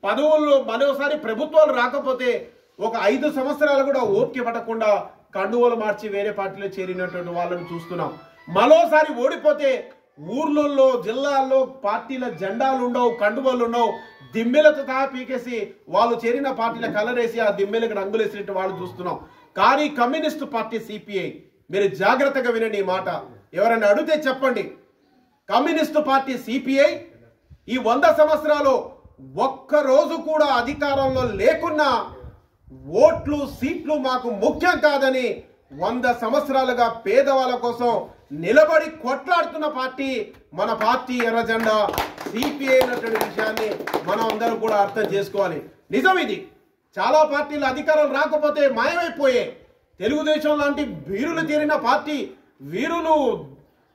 పదవుల్లో మరోసారి ప్రభుత్వాలు రాకపోతే ఒక 5 సంవత్సరాలు కూడా ఓపిక పట్టకుండా కండువలు మార్చి వేరే పార్టీలో చేరినటువంటి వాళ్ళని చూస్తున్నాం. మరోసారి ఓడిపోతే ఊర్లలో జిల్లాల్లో పార్టీల జెండాలు ఉండవు, కండువలు ఉండవు, దిమ్మెలతో సహా పీకేసి వాళ్ళు చేరిన పార్టీల కలరేసి ఆ దిమ్మెలకు రంగులేసినట్టు వాళ్ళు చూస్తున్నాం. కానీ కమ్యూనిస్టు పార్టీ సిపిఐ, మీరు జాగ్రత్తగా వినండి ఈ మాట, ఎవరైనా అడిగితే చెప్పండి. కమ్యూనిస్టు పార్టీ సిపిఐ ఈ 100 సంవత్సరాలు ఒక్కరోజు కూడా అధికారంలో లేకున్నా ఓట్లు సీట్లు మాకు ముఖ్యం కాదని 100 సంవత్సరాలుగా పేదవాళ్ళ కోసం నిలబడి కొట్లాడుతున్న పార్టీ మన పార్టీ ఎర్రజెండా సిపిఐ అన్నటువంటి విషయాన్ని మనం అందరం కూడా అర్థం చేసుకోవాలి. నిజం ఇది. చాలా పార్టీలు అధికారం రాకపోతే మాయమైపోయాయి. తెలుగుదేశం లాంటి వీరులు చేరిన పార్టీ, వీరులు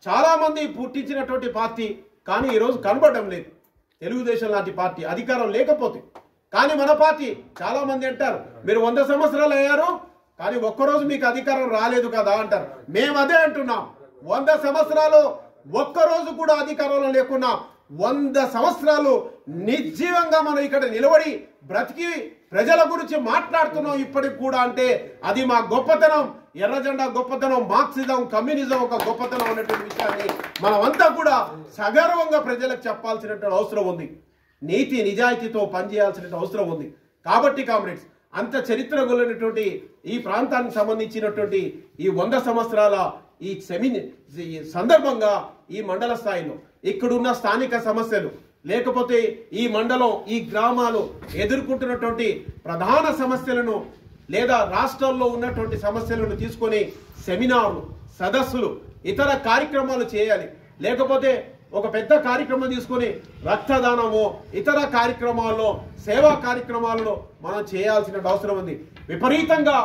చాలా మంది పుట్టించినటువంటి పార్టీ, కానీ ఈరోజు కనబడడం లేదు తెలుగుదేశం లాంటి పార్టీ అధికారం లేకపోతే. కానీ మన పార్టీ చాలా మంది అంటారు, మీరు 100 సంవత్సరాలు అయ్యారు కానీ ఒక్కరోజు మీకు అధికారం రాలేదు కదా అంటారు. మేము అదే అంటున్నాం, 100 సంవత్సరాలు ఒక్కరోజు కూడా అధికారంలో లేకున్నా 100 సంవత్సరాలు నిర్జీవంగా మనం ఇక్కడ నిలబడి బ్రతికి ప్రజల గురించి మాట్లాడుతున్నాం ఇప్పటికి కూడా. అంటే అది మా గొప్పతనం, ఎర్రజెండా గొప్పతనం, మార్క్సిజం కమ్యూనిజం ఒక గొప్పతనం అనేటువంటి విషయాన్ని మనమంతా కూడా సగర్వంగా ప్రజలకు చెప్పాల్సినటువంటి అవసరం ఉంది. నీతి నిజాయితీతో పనిచేయాల్సిన అవసరం ఉంది. కాబట్టి కామ్రేడ్స్, అంత చరిత్ర గొల్లైనటువంటి ఈ ప్రాంతానికి సంబంధించినటువంటి ఈ 100 సంవత్సరాల ఈ సందర్భంగా ఈ మండల స్థాయిలో ఇక్కడున్న స్థానిక సమస్యలు, లేకపోతే ఈ మండలం ఈ గ్రామాలు ఎదుర్కొంటున్నటువంటి ప్రధాన సమస్యలను లేదా రాష్ట్రాల్లో ఉన్నటువంటి సమస్యలను తీసుకొని సెమినార్లు, సదస్సులు, ఇతర కార్యక్రమాలు చేయాలి. లేకపోతే ఒక పెద్ద కార్యక్రమం తీసుకొని రక్తదానము, ఇతర కార్యక్రమాల్లో సేవా కార్యక్రమాలలో మనం చేయాల్సిన అవసరం ఉంది. విపరీతంగా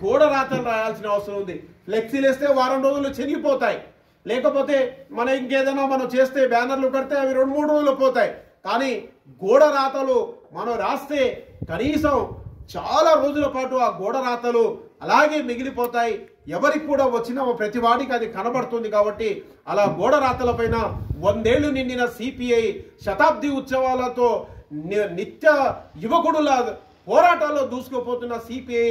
గోడ రాతలు రాయాల్సిన అవసరం ఉంది. ఫ్లెక్సీలు వేస్తే వారం రోజులు చెరిగిపోతాయి. లేకపోతే మనం ఇంకేదైనా మనం చేస్తే బ్యానర్లు కడితే అవి 2-3 రోజులు పోతాయి. కానీ గోడ రాతలు మనం రాస్తే కనీసం చాలా రోజుల పాటు ఆ గోడ రాతలు అలాగే మిగిలిపోతాయి. ఎవరికి కూడా వచ్చిన ప్రతి వాడికి అది కనబడుతుంది. కాబట్టి అలా గోడ రాతల పైన 100 ఏళ్లు నిండిన సిపిఐ శతాబ్ది ఉత్సవాలతో నిత్య యువకుడుల పోరాటాల్లో దూసుకుపోతున్న సిపిఐ,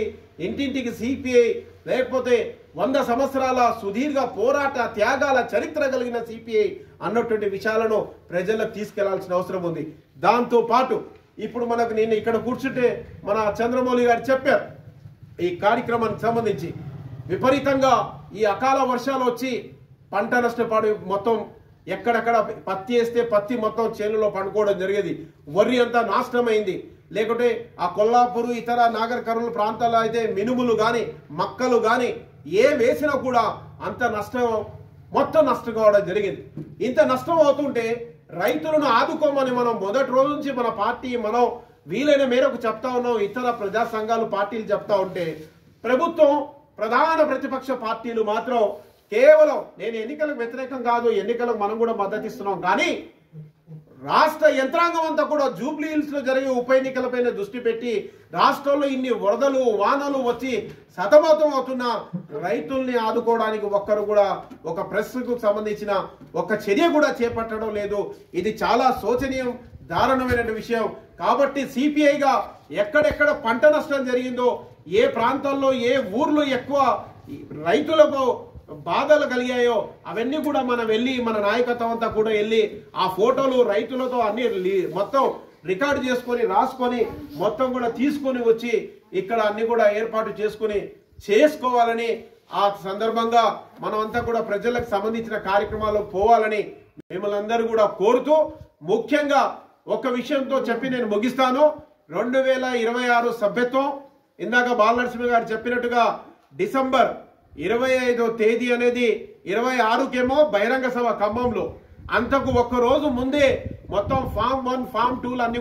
ఇంటింటికి సిపిఐ, లేకపోతే 100 సంవత్సరాల సుదీర్ఘ పోరాట త్యాగాల చరిత్ర కలిగిన సిపిఐ అన్నటువంటి విషయాలను ప్రజలకు తీసుకెళ్లాల్సిన అవసరం ఉంది. దాంతో పాటు ఇప్పుడు మనకు నేను ఇక్కడ కూర్చుంటే మన చంద్రమౌళి గారు చెప్పారు, ఈ కార్యక్రమానికి సంబంధించి విపరీతంగా ఈ అకాల వర్షాలు వచ్చి పంట నష్టపడి మొత్తం ఎక్కడెక్కడ పత్తి వేస్తే పత్తి మొత్తం చేనులో పండుకోవడం జరిగేది. వరి అంతా నాశనమైంది. లేకుంటే ఆ కొల్లాపూరు ఇతర నాగర్ కర్నూలు ప్రాంతాల్లో అయితే మినుములు కానీ మక్కలు కానీ ఏ వేసినా కూడా అంత నష్టం, మొత్తం నష్టం కావడం జరిగింది. ఇంత నష్టం అవుతుంటే రైతులను ఆదుకోమని మనం మొదటి రోజు నుంచి మన పార్టీ మనం వీలైన మేరకు చెప్తా ఉన్నాం. ఇతర ప్రజా సంఘాలు పార్టీలు చెప్తా ఉంటే ప్రభుత్వం ప్రధాన ప్రతిపక్ష పార్టీలు మాత్రం కేవలం నేను ఎన్నికలకు వ్యతిరేకం కాదు, ఎన్నికలకు మనం కూడా మద్దతు ఇస్తున్నాం, కానీ రాష్ట్ర యంత్రాంగం అంతా కూడా జూబ్లీ హిల్స్ లో జరిగే ఉప ఎన్నికలపైన దృష్టి పెట్టి రాష్ట్రంలో ఇన్ని వరదలు వానలు వచ్చి సతమతం అవుతున్న రైతుల్ని ఆదుకోవడానికి ఒక్కరు కూడా ఒక ప్రెస్కు సంబంధించిన ఒక చర్య కూడా చేపట్టడం లేదు. ఇది చాలా శోచనీయం, దారుణమైన విషయం. కాబట్టి సిపిఐగా ఎక్కడెక్కడ పంట నష్టం జరిగిందో, ఏ ప్రాంతాల్లో ఏ ఊర్లో ఎక్కువ రైతులకు బాధలు కలిగాయో అవన్నీ కూడా మనం వెళ్ళి మన నాయకత్వం అంతా కూడా వెళ్ళి ఆ ఫోటోలు రైతులతో అన్ని మొత్తం రికార్డు చేసుకొని రాసుకొని మొత్తం కూడా తీసుకొని వచ్చి ఇక్కడ అన్ని కూడా ఏర్పాటు చేసుకోవాలని ఆ సందర్భంగా మనం అంతా కూడా ప్రజలకు సంబంధించిన కార్యక్రమాల్లో పోవాలని మిమ్మల్ని అందరూ కూడా కోరుతూ, ముఖ్యంగా ఒక విషయంతో చెప్పి నేను ముగిస్తాను. 2026 సభ్యత్వం ఇందాక బాలనరసింహ గారు చెప్పినట్టుగా డిసెంబర్ 25వ తేదీ అనేది 26కేమో బహిరంగ సభ ఖమ్మంలో. అంతకు ఒక్క రోజు ముందే మొత్తం ఫామ్ 1 ఫామ్ 2 అన్ని